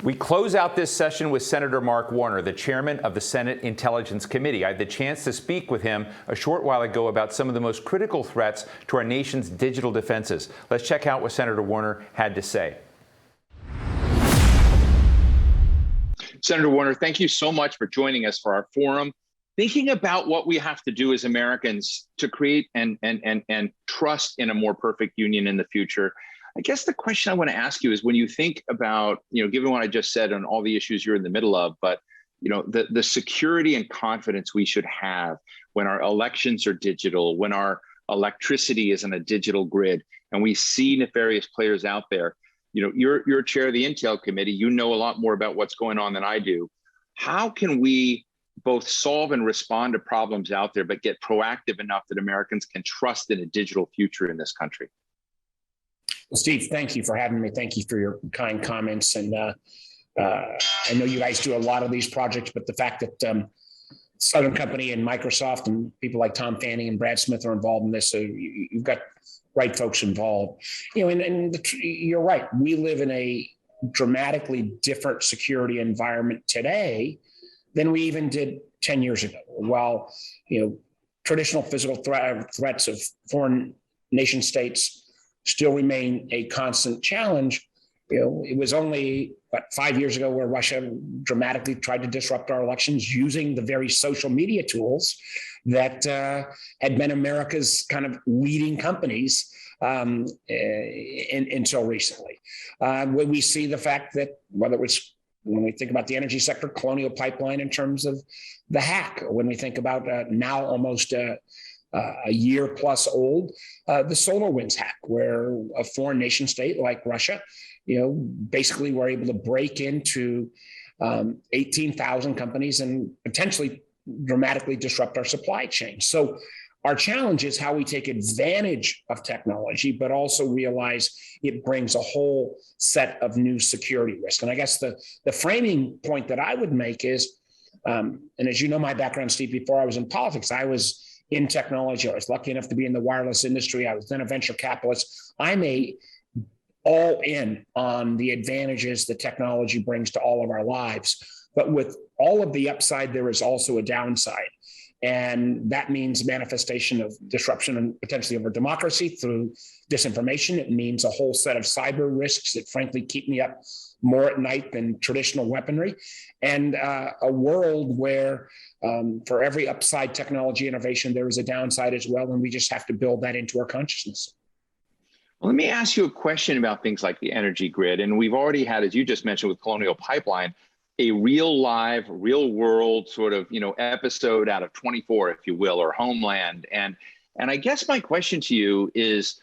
We close out this session with Senator Mark Warner, the chairman of the Senate Intelligence Committee. I had the chance to speak with him a short while ago about some of the most critical threats to our nation's digital defenses. Let's check out what Senator Warner had to say. Senator Warner, thank you so much for joining us for our forum. Thinking about what we have to do as Americans to create and trust in a more perfect union in the future. I guess the question I want to ask you is, when you think about, given what I just said on all the issues you're in the middle of, but the security and confidence we should have when our elections are digital, when our electricity is on a digital grid, and we see nefarious players out there. You're chair of the Intel Committee. You know a lot more about what's going on than I do. How can we both solve and respond to problems out there, but get proactive enough that Americans can trust in a digital future in this country? Well, Steve, thank you for having me. Thank you for your kind comments. And I know you guys do a lot of these projects, but the fact that Southern Company and Microsoft and people like Tom Fanning and Brad Smith are involved in this, so you've got right folks involved. You're right. We live in a dramatically different security environment today than we even did 10 years ago. While traditional physical threats of foreign nation states still remain a constant challenge. It was only 5 years ago where Russia dramatically tried to disrupt our elections using the very social media tools that had been America's kind of leading companies until recently. When we see the fact that, whether it's when we think about the energy sector, Colonial Pipeline in terms of the hack, when we think about now almost a year plus old, the SolarWinds hack, where a foreign nation state like Russia, basically were able to break into 18,000 companies and potentially dramatically disrupt our supply chain. So our challenge is how we take advantage of technology, but also realize it brings a whole set of new security risks. And I guess the framing point that I would make is, and as you know my background, Steve, before I was in politics, I was in technology. I was lucky enough to be in the wireless industry. I was then a venture capitalist. I'm all in on the advantages that technology brings to all of our lives. But with all of the upside, there is also a downside. And that means manifestation of disruption and potentially of our democracy through disinformation. It means a whole set of cyber risks that frankly keep me up more at night than traditional weaponry, and a world where for every upside technology innovation, there is a downside as well, and we just have to build that into our consciousness. Well, let me ask you a question about things like the energy grid. And we've already had, as you just mentioned with Colonial Pipeline, a real live, real world sort of, episode out of 24, if you will, or Homeland. And I guess my question to you is,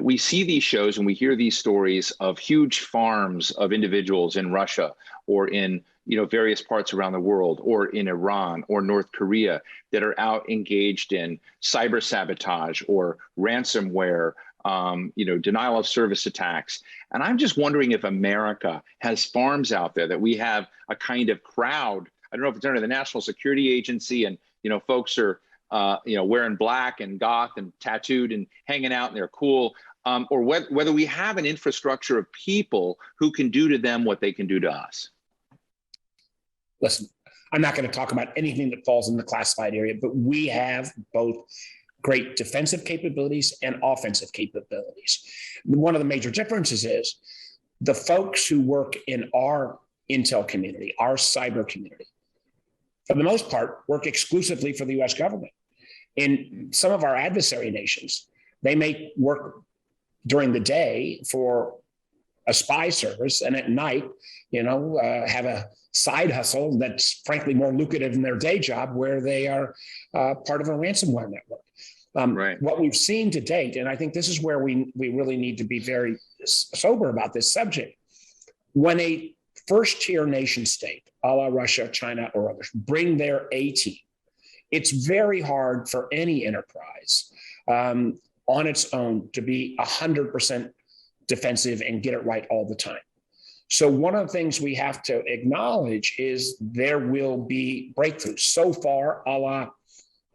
we see these shows and we hear these stories of huge farms of individuals in Russia or in, various parts around the world, or in Iran or North Korea, that are out engaged in cyber sabotage or ransomware, denial of service attacks. And I'm just wondering if America has farms out there, that we have a kind of crowd. I don't know if it's under the National Security Agency and, folks are, wearing black and goth and tattooed and hanging out and they're cool, or whether we have an infrastructure of people who can do to them what they can do to us. Listen, I'm not going to talk about anything that falls in the classified area, but we have both great defensive capabilities and offensive capabilities. One of the major differences is the folks who work in our intel community, our cyber community, for the most part, work exclusively for the US government. In some of our adversary nations, they may work during the day for a spy service, and at night, have a side hustle that's frankly more lucrative than their day job, where they are part of a ransomware network. Right. What we've seen to date, and I think this is where we really need to be very sober about this subject, when a first-tier nation state, a la Russia, China, or others, bring their A team, it's very hard for any enterprise on its own to be 100% defensive and get it right all the time. So one of the things we have to acknowledge is there will be breakthroughs. So far, a la,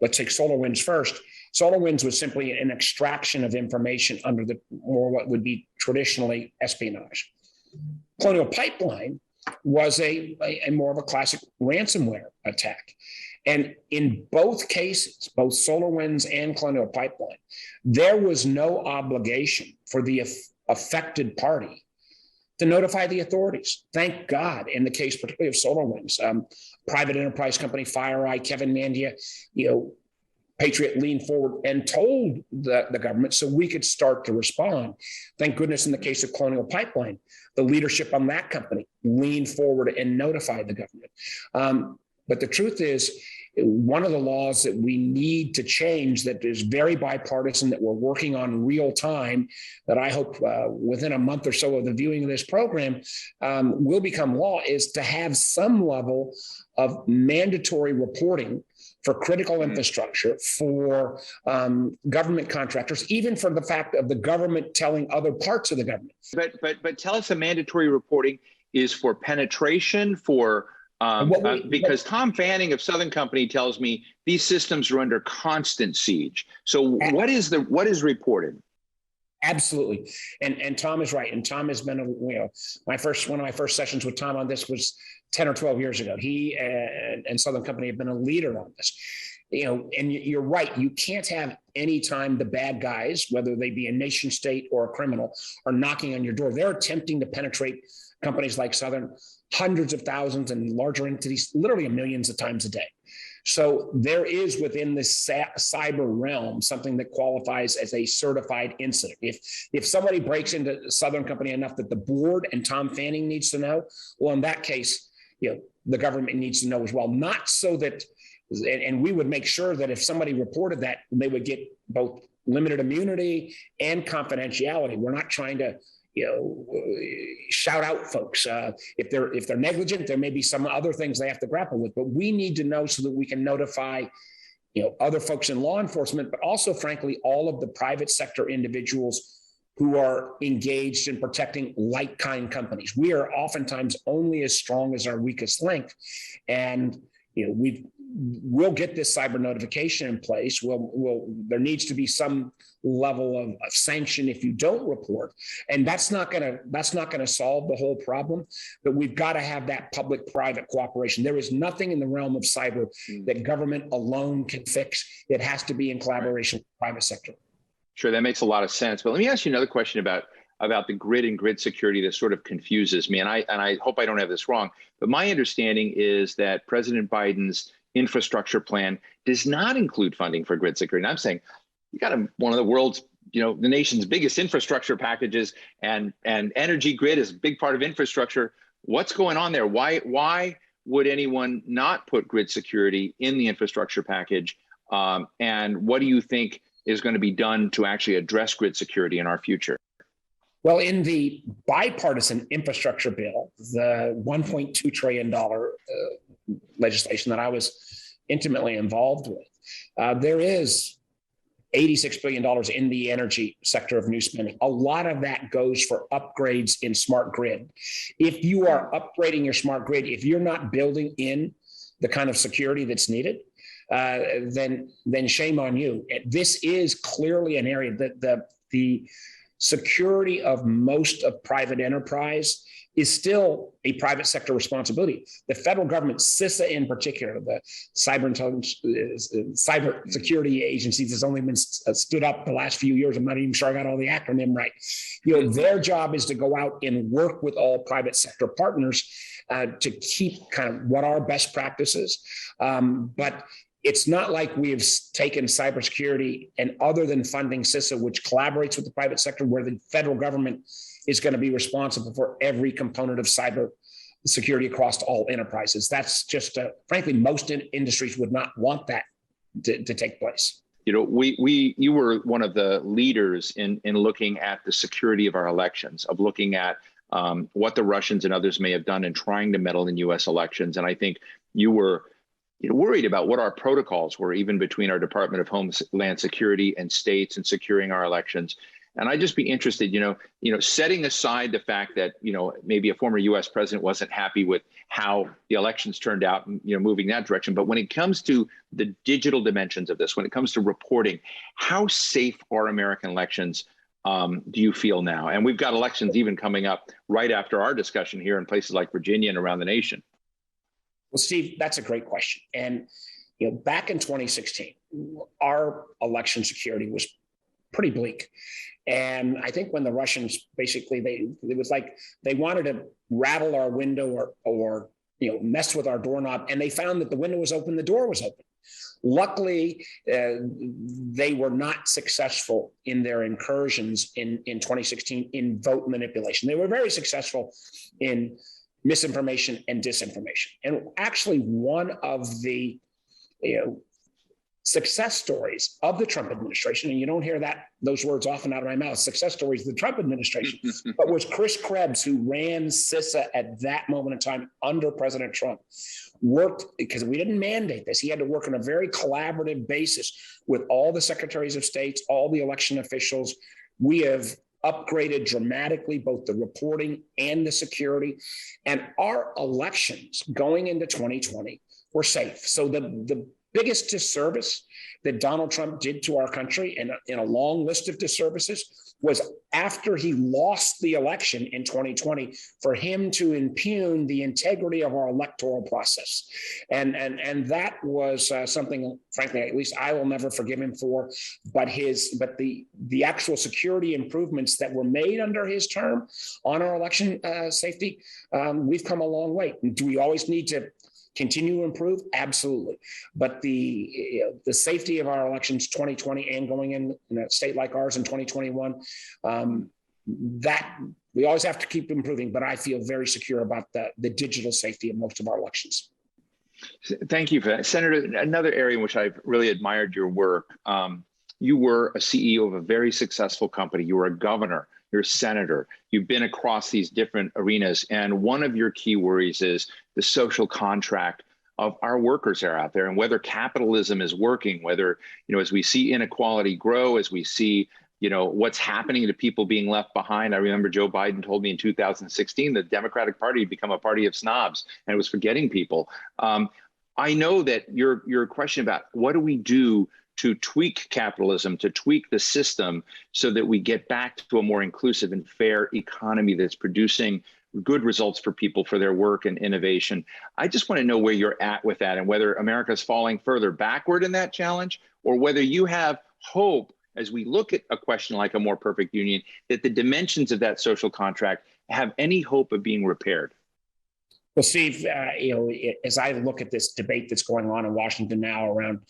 let's take SolarWinds first. SolarWinds was simply an extraction of information under the more what would be traditionally espionage. Colonial Pipeline was a more of a classic ransomware attack. And in both cases, both SolarWinds and Colonial Pipeline, there was no obligation for the affected party to notify the authorities. Thank God, in the case particularly of SolarWinds, private enterprise company FireEye, Kevin Mandia, Patriot leaned forward and told the government so we could start to respond. Thank goodness in the case of Colonial Pipeline, the leadership on that company leaned forward and notified the government. But the truth is, one of the laws that we need to change that is very bipartisan, that we're working on real time, that I hope within a month or so of the viewing of this program will become law, is to have some level of mandatory reporting for critical infrastructure, for government contractors, even for the fact of the government telling other parts of the government. But tell us, the mandatory reporting is for penetration, for because Tom Fanning of Southern Company tells me these systems are under constant siege. So what is reported? Absolutely, and Tom is right. And Tom has been, one of my first sessions with Tom on this was 10 or 12 years ago. He and Southern Company have been a leader on this. And you're right. You can't have any time the bad guys, whether they be a nation state or a criminal, are knocking on your door. They're attempting to penetrate companies like Southern hundreds of thousands and larger entities, literally millions of times a day. So there is within this cyber realm something that qualifies as a certified incident. If somebody breaks into Southern Company enough that the board and Tom Fanning needs to know, well, in that case, the government needs to know as well. Not so that, and we would make sure that if somebody reported that, they would get both limited immunity and confidentiality. We're not trying to shout out folks. If they're negligent, there may be some other things they have to grapple with, but we need to know so that we can notify other folks in law enforcement, but also, frankly, all of the private sector individuals who are engaged in protecting like-kind companies. We are oftentimes only as strong as our weakest link. And we'll get this cyber notification in place. There needs to be some level of sanction if you don't report, and that's not going to solve the whole problem. But we've got to have that public-private cooperation. There is nothing in the realm of cyber that government alone can fix. It has to be in collaboration with the private sector. Sure, that makes a lot of sense. But let me ask you another question about the grid and grid security that sort of confuses me. And I hope I don't have this wrong, but my understanding is that President Biden's infrastructure plan does not include funding for grid security. And I'm saying you got one of the world's, the nation's biggest infrastructure packages, and energy grid is a big part of infrastructure. What's going on there? Why would anyone not put grid security in the infrastructure package? And what do you think is going to be done to actually address grid security in our future? Well, in the bipartisan infrastructure bill, the $1.2 trillion legislation that I was intimately involved with, there is $86 billion in the energy sector of new spending. A lot of that goes for upgrades in smart grid. If you are upgrading your smart grid, if you're not building in the kind of security that's needed, then shame on you. This is clearly an area that the security of most of private enterprise is still a private sector responsibility. The federal government, CISA in particular, the cyber intelligence, cyber security agencies, has only been stood up the last few years. I'm not even sure I got all the acronym right. Their job is to go out and work with all private sector partners to keep kind of what are best practices. But it's not like we have taken cybersecurity and, other than funding CISA, which collaborates with the private sector, where the federal government is going to be responsible for every component of cyber security across all enterprises. That's just, frankly, most industries would not want that to take place. You were one of the leaders in looking at the security of our elections, of looking at what the Russians and others may have done in trying to meddle in U.S. elections. And I think you were worried about what our protocols were, even between our Department of Homeland Security and states and securing our elections. And I'd just be interested, setting aside the fact that, maybe a former U.S. president wasn't happy with how the elections turned out and, moving that direction. But when it comes to the digital dimensions of this, when it comes to reporting, how safe are American elections do you feel now? And we've got elections even coming up right after our discussion here in places like Virginia and around the nation. Well, Steve, that's a great question. And back in 2016, our election security was pretty bleak. And I think when the Russians basically, it was like they wanted to rattle our window or mess with our doorknob, and they found that the window was open, the door was open. Luckily, they were not successful in their incursions in 2016 in vote manipulation. They were very successful in misinformation and disinformation. And actually, one of the success stories of the Trump administration, and you don't hear those words often out of my mouth, success stories of the Trump administration, but was Chris Krebs, who ran CISA at that moment in time under President Trump, worked, because we didn't mandate this, he had to work on a very collaborative basis with all the secretaries of states, all the election officials. We have upgraded dramatically both the reporting and the security, and our elections going into 2020 were safe. So the biggest disservice that Donald Trump did to our country, and in a long list of disservices, was after he lost the election in 2020, for him to impugn the integrity of our electoral process. And that was something, frankly, at least I will never forgive him for, but the actual security improvements that were made under his term on our election safety, we've come a long way. Do we always need to continue to improve? Absolutely. But the safety of our elections 2020 and going in a state like ours in 2021, that we always have to keep improving, but I feel very secure about the digital safety of most of our elections. Thank you for that. Senator, another area in which I've really admired your work, you were a CEO of a very successful company. You were a governor. You're a senator. You've been across these different arenas. And one of your key worries is the social contract of our workers that are out there, and whether capitalism is working, whether, as we see inequality grow, as we see, what's happening to people being left behind. I remember Joe Biden told me in 2016, the Democratic Party had become a party of snobs and it was forgetting people. I know that your question about what do we do to tweak capitalism, to tweak the system so that we get back to a more inclusive and fair economy that's producing good results for people for their work and innovation. I just want to know where you're at with that, and whether America's falling further backward in that challenge, or whether you have hope as we look at a question like a more perfect union, that the dimensions of that social contract have any hope of being repaired. Well, Steve, as I look at this debate that's going on in Washington now around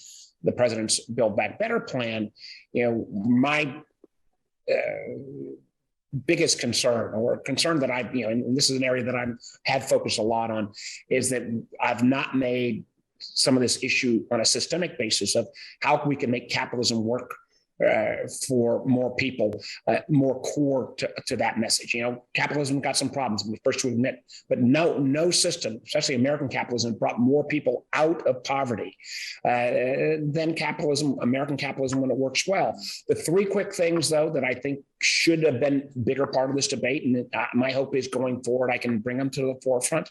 the president's Build Back Better plan, my biggest concern, or concern that and this is an area that I have focused a lot on, is that I've not made some of this issue on a systemic basis of how we can make capitalism work for more people, more core to that message. Capitalism got some problems, we're first to admit, but no system, especially American capitalism, brought more people out of poverty than American capitalism, when it works well. The three quick things, though, that I think should have been a bigger part of this debate, and my hope is going forward I can bring them to the forefront,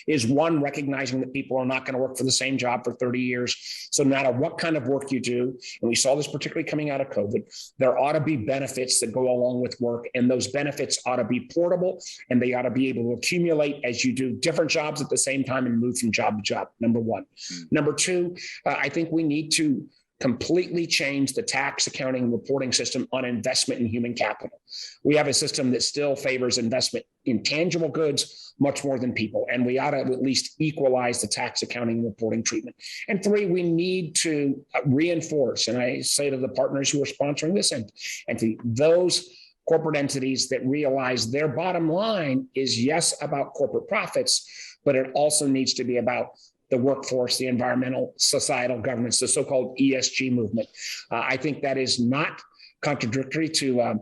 is one, recognizing that people are not going to work for the same job for 30 years. So no matter what kind of work you do, and we saw this particularly coming out of COVID, there ought to be benefits that go along with work, and those benefits ought to be portable, and they ought to be able to accumulate as you do different jobs at the same time and move from job to job, number one. Number two, I think we need to completely change the tax, accounting, and reporting system on investment in human capital. We have a system that still favors investment in tangible goods much more than people, and we ought to at least equalize the tax, accounting, and reporting treatment. And three, we need to reinforce, and I say to the partners who are sponsoring this and to those corporate entities that realize their bottom line is, yes, about corporate profits, but it also needs to be about the workforce, the environmental, societal governance, the so-called ESG movement. I think that is not contradictory to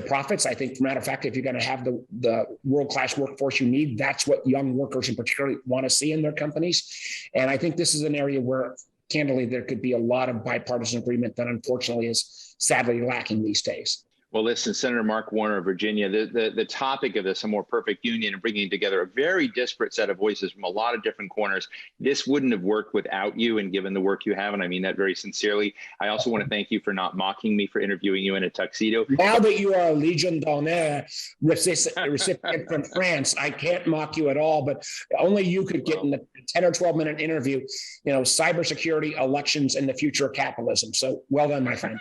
profits. I think, as a matter of fact, if you're going to have the world-class workforce you need, that's what young workers in particular want to see in their companies. And I think this is an area where, candidly, there could be a lot of bipartisan agreement that unfortunately is sadly lacking these days. Well, listen, Senator Mark Warner of Virginia, the topic of this, a more perfect union, and bringing together a very disparate set of voices from a lot of different corners. This wouldn't have worked without you, and given the work you have, and I mean that very sincerely. I also want to thank you for not mocking me for interviewing you in a tuxedo. Now that you are a Legion d'honneur recipient from France, I can't mock you at all, but only you could get in the 10 or 12-minute interview, cybersecurity, elections, and the future of capitalism. So well done, my friend.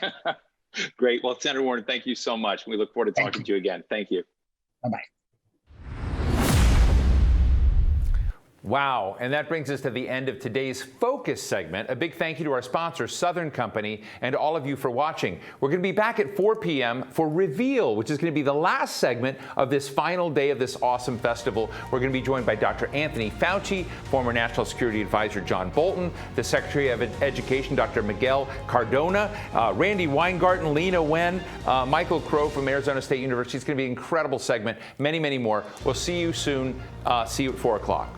Great. Well, Senator Warner, thank you so much. We look forward to talking to you again. Thank you. Bye-bye. Wow, and that brings us to the end of today's Focus segment. A big thank you to our sponsor, Southern Company, and all of you for watching. We're going to be back at 4 p.m. for Reveal, which is going to be the last segment of this final day of this awesome festival. We're going to be joined by Dr. Anthony Fauci, former National Security Advisor John Bolton, the Secretary of Education, Dr. Miguel Cardona, Randy Weingarten, Lena Wen, Michael Crow from Arizona State University. It's going to be an incredible segment. Many, many more. We'll see you soon. See you at 4 o'clock.